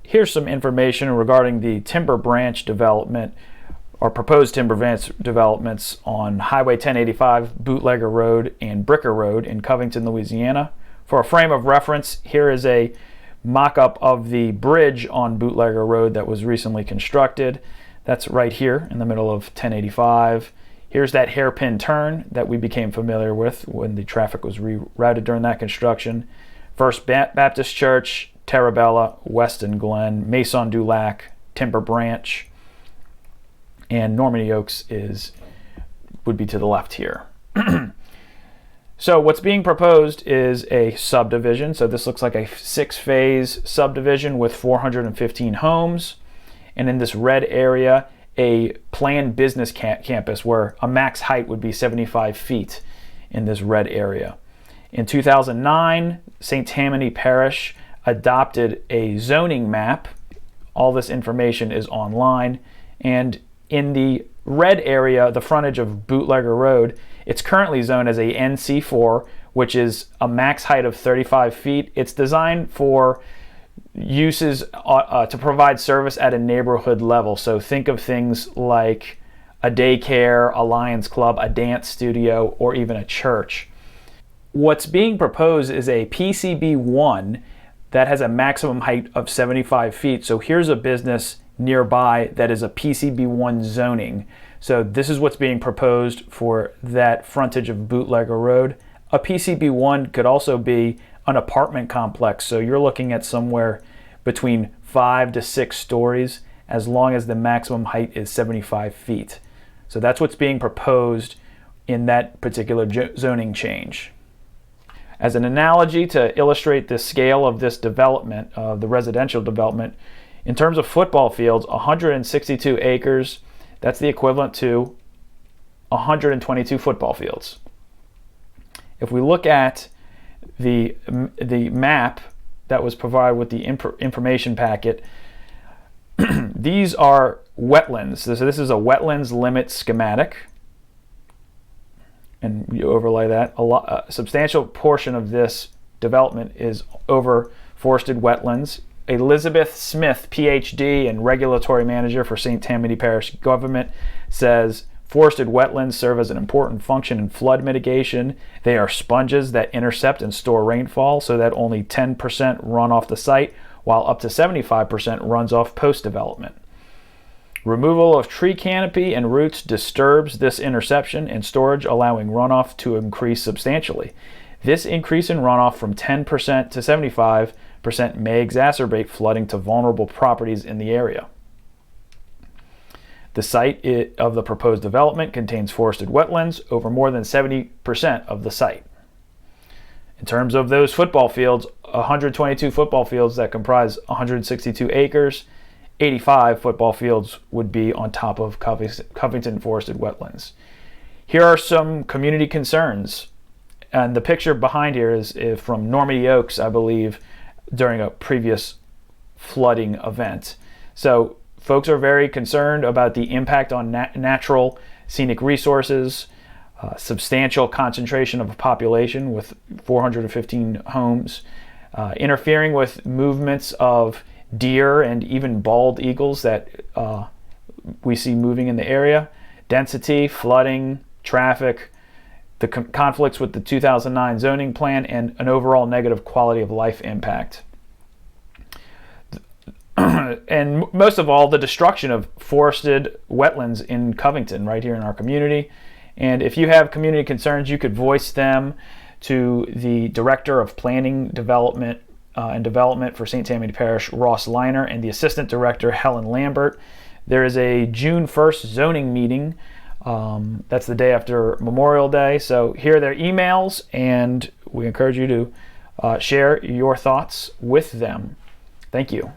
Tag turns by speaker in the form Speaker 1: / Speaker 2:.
Speaker 1: Here's some information regarding the Timber Branch development or proposed Timber Branch developments on Highway 1085, Bootlegger Road, and Bricker Road in Covington, Louisiana. For a frame of reference, here is a mock-up of the bridge on Bootlegger Road that was recently constructed. That's right here in the middle of 1085. Here's that hairpin turn that we became familiar with when the traffic was rerouted during that construction. First Baptist Church, Terabella, Weston Glen, Maison du Lac, Timber Branch, and Normandy Oaks would be to the left here. So what's being proposed is a subdivision. So this looks like a 6-phase subdivision with 415 homes. And in this red area, a planned business campus where a max height would be 75 feet in this red area. In 2009, St. Tammany Parish adopted a zoning map. All this information is online. And in the red area, the frontage of Bootlegger Road, it's currently zoned as a NC4, which is a max height of 35 feet. It's designed for uses to provide service at a neighborhood level. So think of things like a daycare, a Lions Club, a dance studio, or even a church. What's being proposed is a PCB1 that has a maximum height of 75 feet. So here's a business nearby that is a PCB1 zoning. So this is what's being proposed for that frontage of Bootlegger Road. A PCB1 could also be an apartment complex. So you're looking at somewhere between 5 to 6 stories as long as the maximum height is 75 feet. So that's what's being proposed in that particular zoning change. As an analogy to illustrate the scale of this development, the residential development, in terms of football fields, 162 acres, that's the equivalent to 122 football fields. If we look at the map that was provided with the information packet, these are wetlands. So this is a wetlands limit schematic. And you overlay that. A substantial portion of this development is over forested wetlands. Elizabeth Smith, PhD and regulatory manager for St. Tammany Parish government, says forested wetlands serve as an important function in flood mitigation. They are sponges that intercept and store rainfall so that only 10% run off the site, while up to 75% runs off post-development. Removal of tree canopy and roots disturbs this interception and storage, allowing runoff to increase substantially. This increase in runoff from 10% to 75% may exacerbate flooding to vulnerable properties in the area. The site of the proposed development contains forested wetlands over more than 70% of the site. In terms of those football fields, 122 football fields that comprise 162 acres, 85 football fields would be on top of Covington forested wetlands. Here are some community concerns. And the picture behind here is from Normandy Oaks, I believe, during a previous flooding event. So folks are very concerned about the impact on natural scenic resources, substantial concentration of a population with 415 homes, interfering with movements of deer and even bald eagles that we see moving in the area, density, flooding, traffic, the conflicts with the 2009 zoning plan, and an overall negative quality of life impact. And most of all, the destruction of forested wetlands in Covington, right here in our community. And if you have community concerns, you could voice them to the Director of Planning, Development, and Development for St. Tammany Parish, Ross Liner, and the Assistant Director, Helen Lambert. There is a June 1st zoning meeting. That's the day after Memorial Day. So here are their emails, and we encourage you to share your thoughts with them. Thank you.